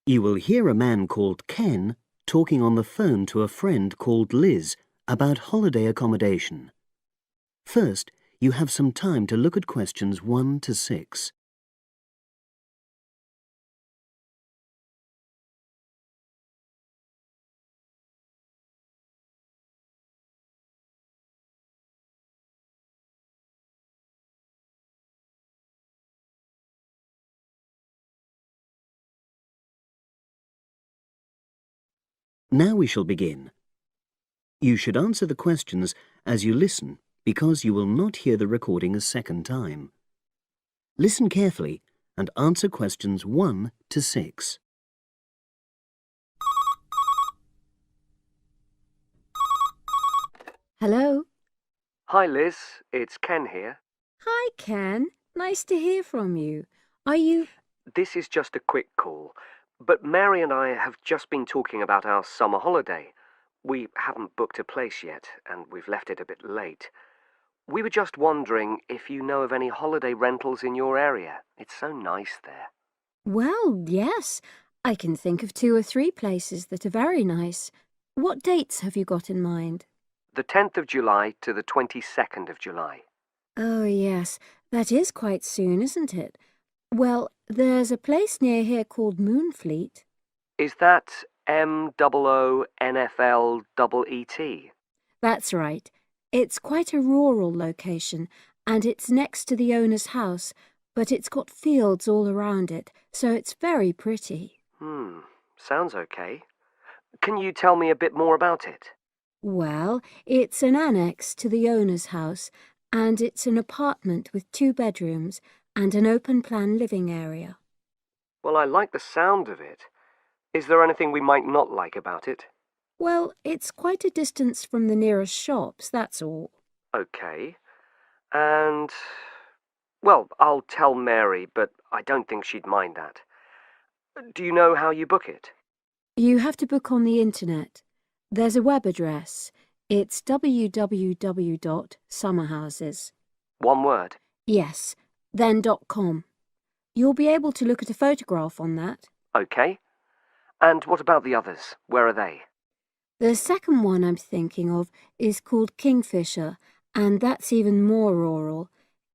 You will hear a man called Ken talking on the phone to a friend called Liz about holiday accommodation. First, you have some time to look at questions 1 to 6. Now we shall begin. You should answer the questions as you listen because you will not hear the recording a second time. Listen carefully and answer questions 1 to 6. Hello. Hi Liz, it's Ken here. Hi, Ken. Nice to hear from you. Are you... This is just a quick call, but Mary and I have just been talking about our summer holiday. We haven't booked a place yet, and we've left it a bit late. We were just wondering if you know of any holiday rentals in your area. It's so nice there. Well, yes. I can think of 2 or 3 places that are very nice. What dates have you got in mind? The 10th of July to the 22nd of July. Oh, yes. That is quite soon, isn't it? Well, there's a place near here called Moonfleet. Is that MOONFLEET? That's right. It's quite a rural location, and it's next to the owner's house, but it's got fields all around it, so it's very pretty. Sounds okay. Can you tell me a bit more about it? Well, it's an annex to the owner's house, and it's an apartment with 2 bedrooms and an open-plan living area. Well, I like the sound of it. Is there anything we might not like about it? Well, it's quite a distance from the nearest shops, that's all. Okay. And, well, I'll tell Mary, but I don't think she'd mind that. Do you know how you book it? You have to book on the internet. There's a web address. It's www.summerhouses. One word. Yes, then .com. You'll be able to look at a photograph on that. Okay. And what about the others? Where are they? The second one I'm thinking of is called Kingfisher, and that's even more rural.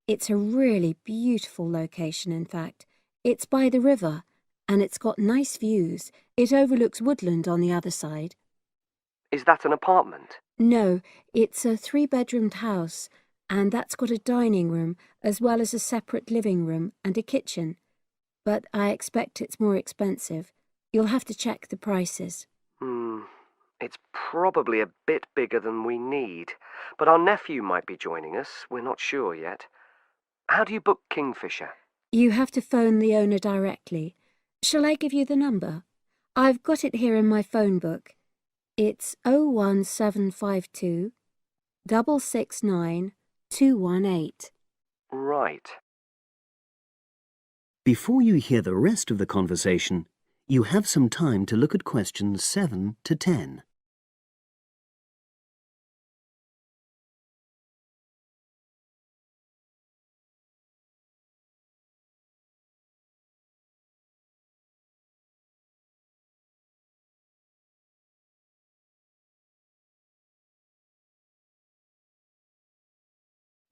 It's a really beautiful location, in fact. It's by the river, and it's got nice views. It overlooks woodland on the other side. Is that an apartment? No, it's a 3-bedroomed house, and that's got a dining room as well as a separate living room and a kitchen. But I expect it's more expensive. You'll have to check the prices. It's probably a bit bigger than we need, but our nephew might be joining us. We're not sure yet. How do you book Kingfisher? You have to phone the owner directly. Shall I give you the number? I've got it here in my phone book. It's 01752 669 218. Right. Before you hear the rest of the conversation, you have some time to look at questions 7 to 10.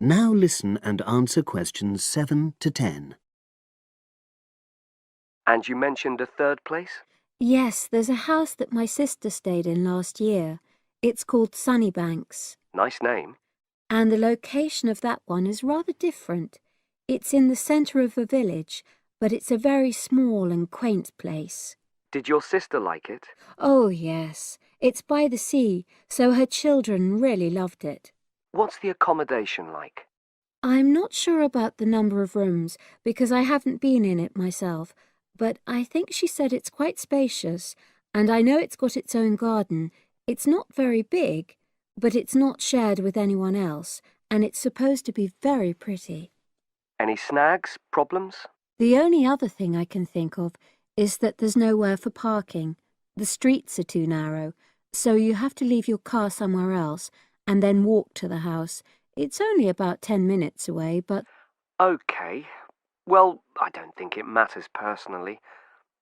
Now listen and answer questions 7 to 10. And you mentioned a third place? Yes, there's a house that my sister stayed in last year. It's called Sunnybanks. Nice name. And the location of that one is rather different. It's in the centre of a village, but it's a very small and quaint place. Did your sister like it? Oh, yes. It's by the sea, so her children really loved it. What's the accommodation like? I'm not sure about the number of rooms because I haven't been in it myself, but I think she said it's quite spacious, and I know it's got its own garden. It's not very big, but it's not shared with anyone else, and it's supposed to be very pretty. Any snags? Problems? The only other thing I can think of is that there's nowhere for parking. The streets are too narrow, so you have to leave your car somewhere else and then walk to the house. It's only about 10 minutes away, but... Okay. Well, I don't think it matters personally.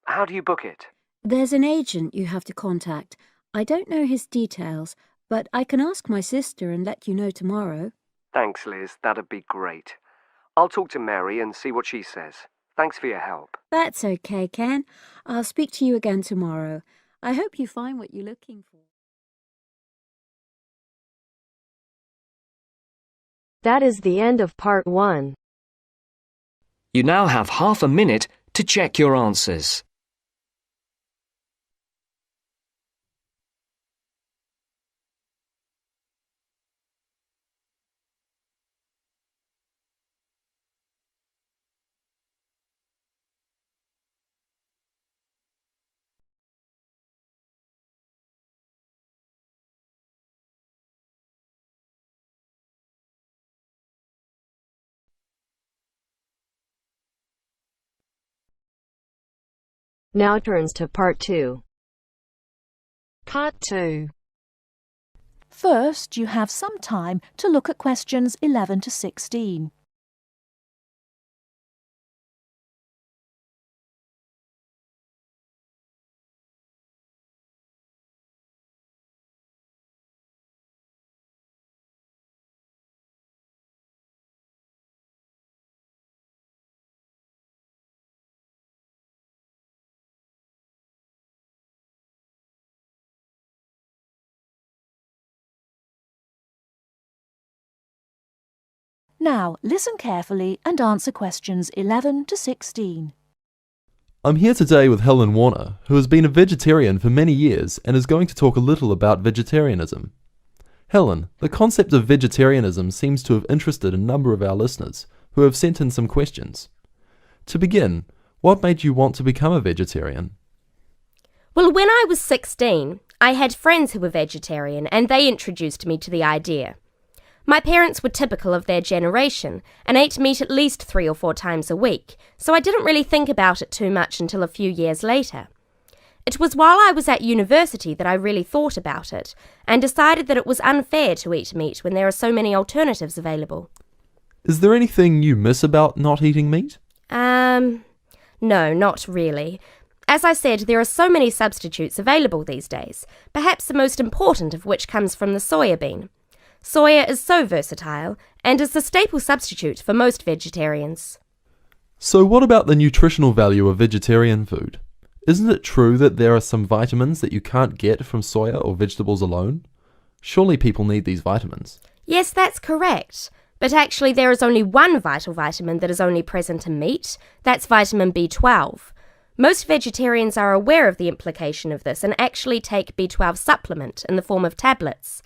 How do you book it? There's an agent you have to contact. I don't know his details, but I can ask my sister and let you know tomorrow. Thanks, Liz. That'd be great. I'll talk to Mary and see what she says. Thanks for your help. That's okay, Ken. I'll speak to you again tomorrow. I hope you find what you're looking for. That is the end of part 1. You now have half a minute to check your answers. Now turns to part 2. Part 2. First, you have some time to look at questions 11 to 16. Now, listen carefully and answer questions 11 to 16. I'm here today with Helen Warner, who has been a vegetarian for many years and is going to talk a little about vegetarianism. Helen, the concept of vegetarianism seems to have interested a number of our listeners who have sent in some questions. To begin, what made you want to become a vegetarian? Well, when I was 16, I had friends who were vegetarian and they introduced me to the idea. My parents were typical of their generation and ate meat at least 3 or 4 times a week, so I didn't really think about it too much until a few years later. It was while I was at university that I really thought about it and decided that it was unfair to eat meat when there are so many alternatives available. Is there anything you miss about not eating meat? No, not really. As I said, there are so many substitutes available these days, perhaps the most important of which comes from the soya bean. Soya is so versatile and is the staple substitute for most vegetarians. So what about the nutritional value of vegetarian food? Isn't it true that there are some vitamins that you can't get from soya or vegetables alone? Surely people need these vitamins. Yes, that's correct. But actually there is only one vital vitamin that is only present in meat. That's vitamin B12. Most vegetarians are aware of the implication of this and actually take B12 supplement in the form of tablets.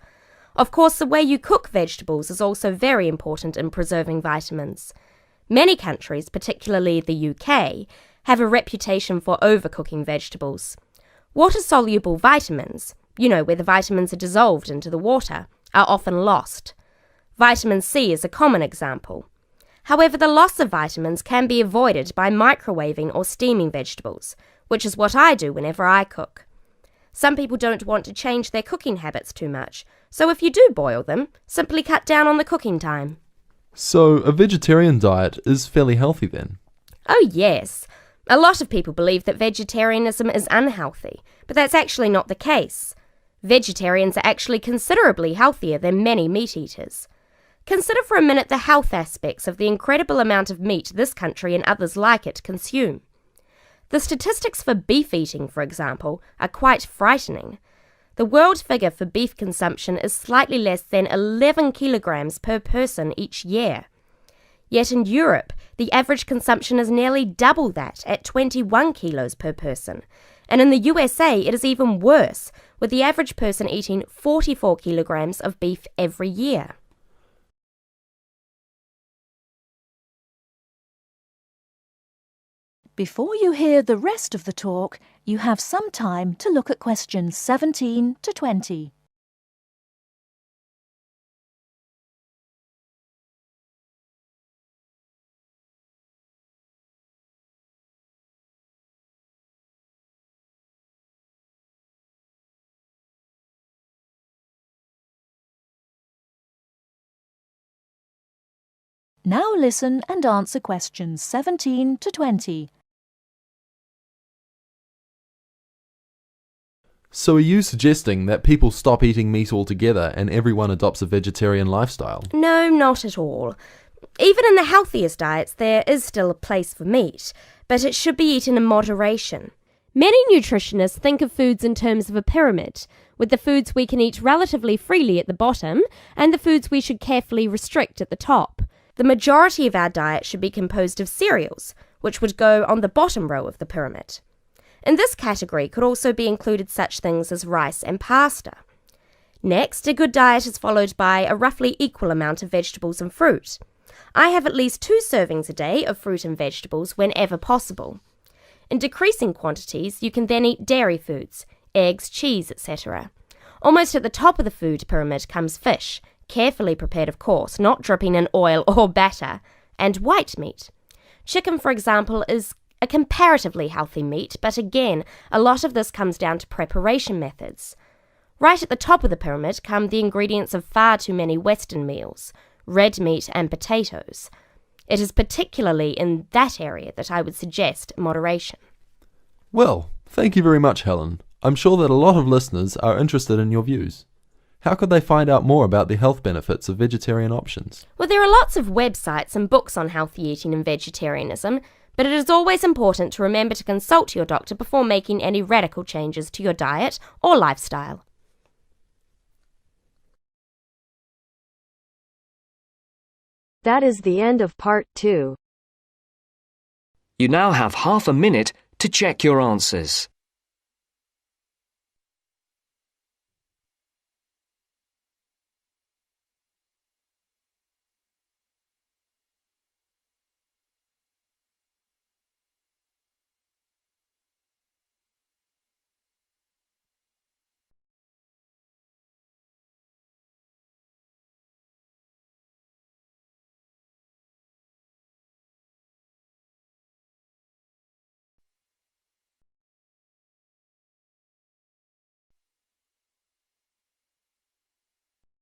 Of course, the way you cook vegetables is also very important in preserving vitamins. Many countries, particularly the UK, have a reputation for overcooking vegetables. Water-soluble vitamins, where the vitamins are dissolved into the water, are often lost. Vitamin C is a common example. However, the loss of vitamins can be avoided by microwaving or steaming vegetables, which is what I do whenever I cook. Some people don't want to change their cooking habits too much, so if you do boil them, simply cut down on the cooking time. So a vegetarian diet is fairly healthy then? Oh yes. A lot of people believe that vegetarianism is unhealthy, but that's actually not the case. Vegetarians are actually considerably healthier than many meat eaters. Consider for a minute the health aspects of the incredible amount of meat this country and others like it consume. The statistics for beef eating, for example, are quite frightening. The world figure for beef consumption is slightly less than 11 kilograms per person each year. Yet in Europe, the average consumption is nearly double that at 21 kilos per person. And in the USA, it is even worse, with the average person eating 44 kilograms of beef every year. Before you hear the rest of the talk, you have some time to look at questions 17 to 20. Now listen and answer questions 17 to 20. So are you suggesting that people stop eating meat altogether and everyone adopts a vegetarian lifestyle? No, not at all. Even in the healthiest diets, there is still a place for meat, but it should be eaten in moderation. Many nutritionists think of foods in terms of a pyramid, with the foods we can eat relatively freely at the bottom and the foods we should carefully restrict at the top. The majority of our diet should be composed of cereals, which would go on the bottom row of the pyramid. In this category could also be included such things as rice and pasta. Next, a good diet is followed by a roughly equal amount of vegetables and fruit. I have at least 2 servings a day of fruit and vegetables whenever possible. In decreasing quantities, you can then eat dairy foods, eggs, cheese, etc. Almost at the top of the food pyramid comes fish, carefully prepared of course, not dripping in oil or batter, and white meat. Chicken, for example, is a comparatively healthy meat, but again, a lot of this comes down to preparation methods. Right at the top of the pyramid come the ingredients of far too many Western meals, red meat and potatoes. It is particularly in that area that I would suggest moderation. Well, thank you very much, Helen. I'm sure that a lot of listeners are interested in your views. How could they find out more about the health benefits of vegetarian options? Well, there are lots of websites and books on healthy eating and vegetarianism, but it is always important to remember to consult your doctor before making any radical changes to your diet or lifestyle. That is the end of part 2. You now have half a minute to check your answers.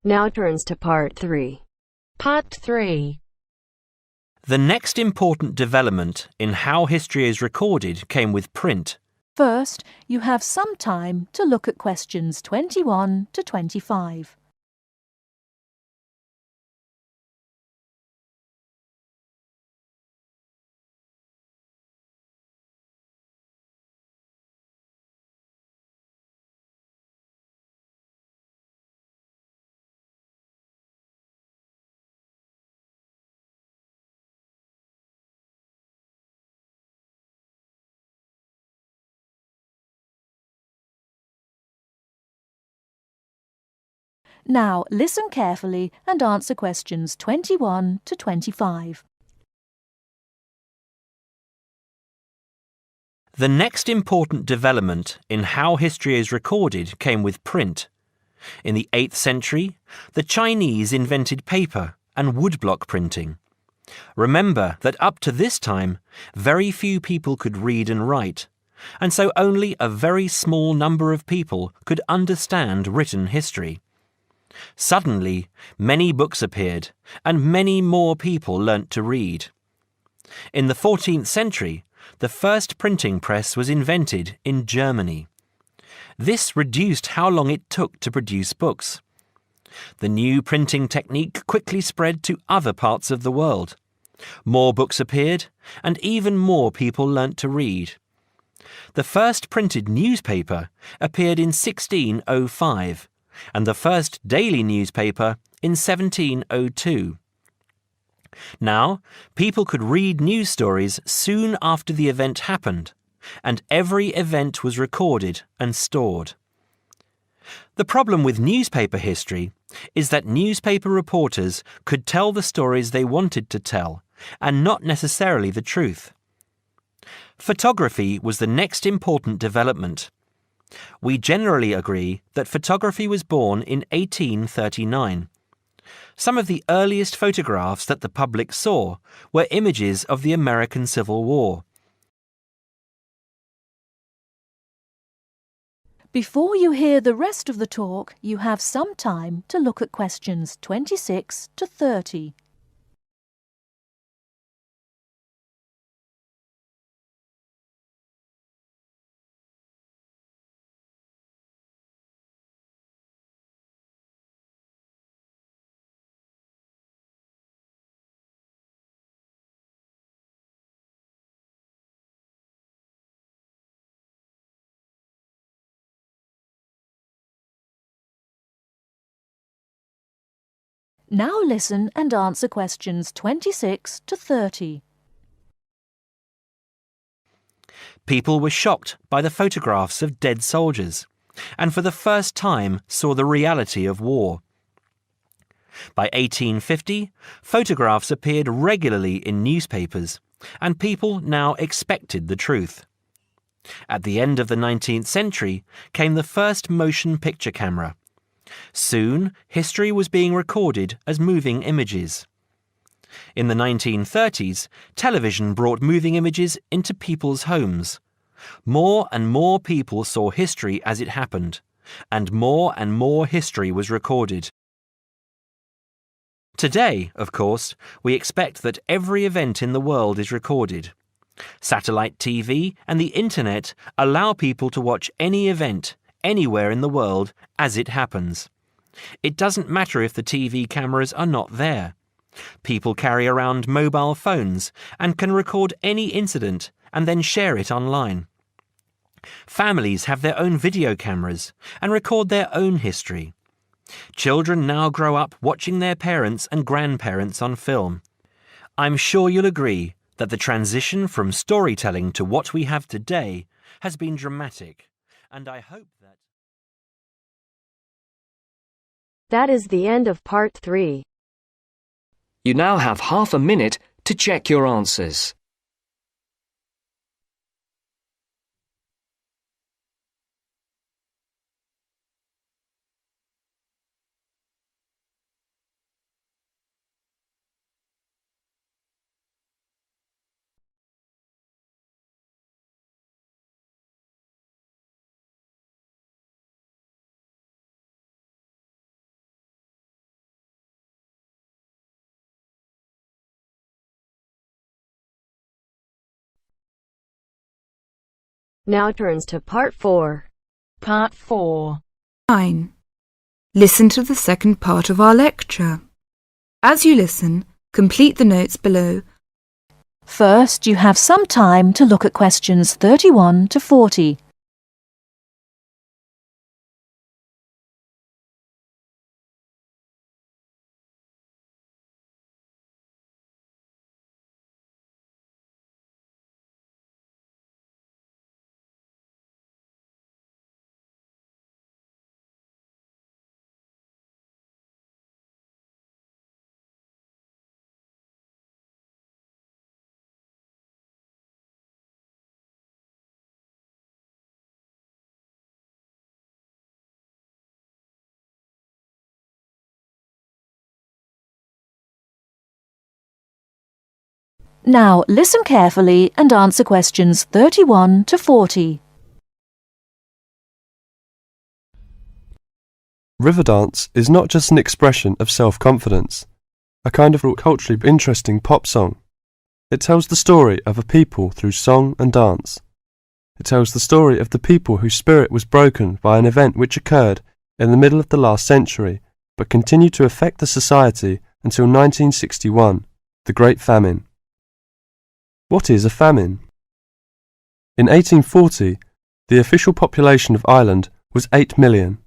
Now turns to part 3. Part 3. The next important development in how history is recorded came with print. First, you have some time to look at questions 21 to 25. Now listen carefully and answer questions 21 to 25. The next important development in how history is recorded came with print. In the 8th century, the Chinese invented paper and woodblock printing. Remember that up to this time, very few people could read and write, and so only a very small number of people could understand written history. Suddenly, many books appeared, and many more people learnt to read. In the 14th century, the first printing press was invented in Germany. This reduced how long it took to produce books. The new printing technique quickly spread to other parts of the world. More books appeared, and even more people learnt to read. The first printed newspaper appeared in 1605, and the first daily newspaper in 1702. Now, people could read news stories soon after the event happened, and every event was recorded and stored. The problem with newspaper history is that newspaper reporters could tell the stories they wanted to tell, and not necessarily the truth. Photography was the next important development. We generally agree that photography was born in 1839. Some of the earliest photographs that the public saw were images of the American Civil War. Before you hear the rest of the talk, you have some time to look at questions 26 to 30. Now listen and answer questions 26 to 30. People were shocked by the photographs of dead soldiers, and for the first time saw the reality of war. By 1850, photographs appeared regularly in newspapers, and people now expected the truth. At the end of the 19th century came the first motion picture camera. Soon, history was being recorded as moving images. In the 1930s, television brought moving images into people's homes. More and more people saw history as it happened, and more history was recorded. Today, of course, we expect that every event in the world is recorded. Satellite TV and the Internet allow people to watch any event, anywhere in the world, as it happens. It doesn't matter if the TV cameras are not there. People carry around mobile phones and can record any incident and then share it online. Families have their own video cameras and record their own history. Children now grow up watching their parents and grandparents on film. I'm sure you'll agree that the transition from storytelling to what we have today has been dramatic, and I hope that... That is the end of part 3. You now have half a minute to check your answers. Now turns to part 4. Part 4. 9. Listen to the second part of our lecture. As you listen, complete the notes below. First, you have some time to look at questions 31 to 40. Now listen carefully and answer questions 31 to 40. River dance is not just an expression of self-confidence, a kind of culturally interesting pop song. It tells the story of a people through song and dance. It tells the story of the people whose spirit was broken by an event which occurred in the middle of the last century, but continued to affect the society until 1961, the Great Famine. What is a famine? In 1840, the official population of Ireland was 8 million.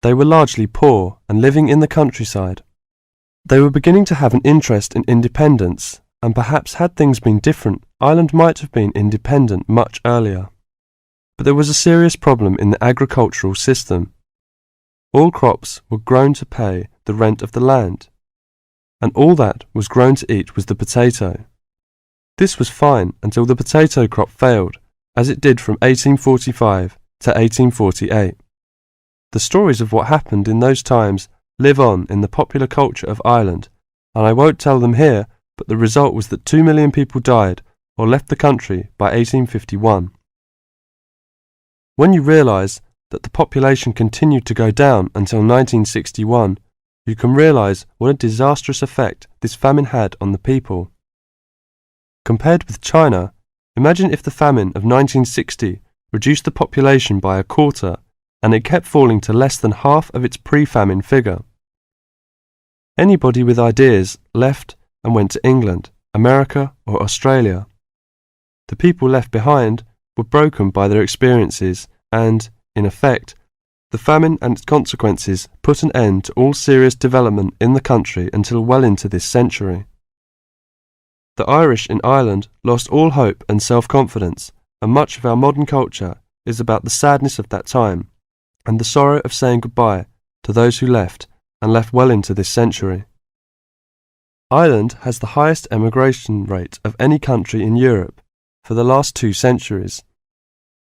They were largely poor and living in the countryside. They were beginning to have an interest in independence, and perhaps had things been different, Ireland might have been independent much earlier. But there was a serious problem in the agricultural system. All crops were grown to pay the rent of the land, and all that was grown to eat was the potato. This was fine until the potato crop failed, as it did from 1845 to 1848. The stories of what happened in those times live on in the popular culture of Ireland, and I won't tell them here, but the result was that 2 million people died or left the country by 1851. When you realise that the population continued to go down until 1961, you can realise what a disastrous effect this famine had on the people. Compared with China, imagine if the famine of 1960 reduced the population by a quarter and it kept falling to less than half of its pre-famine figure. Anybody with ideas left and went to England, America or Australia. The people left behind were broken by their experiences and, in effect, The famine and its consequences put an end to all serious development in the country until well into this century. The Irish in Ireland lost all hope and self-confidence, and much of our modern culture is about the sadness of that time and the sorrow of saying goodbye to those who left, and left well into this century. Ireland has the highest emigration rate of any country in Europe for the last 2 centuries.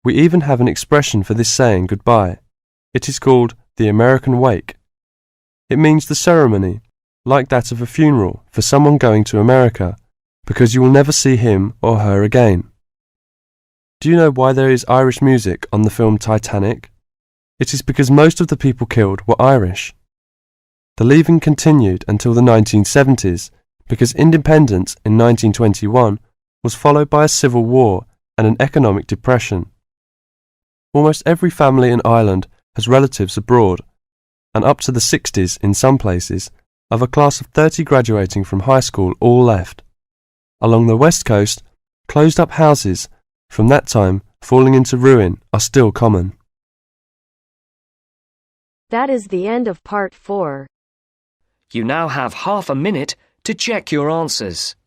We even have an expression for this saying goodbye. It is called the American wake. It means the ceremony, like that of a funeral for someone going to America, because you will never see him or her again. Do you know why there is Irish music on the film Titanic? It is because most of the people killed were Irish. The leaving continued until the 1970s because independence in 1921 was followed by a civil war and an economic depression. Almost every family in Ireland has relatives abroad, and up to the 60s in some places, of a class of 30 graduating from high school all left. Along the west coast, closed-up houses from that time falling into ruin are still common. That is the end of part 4. You now have half a minute to check your answers.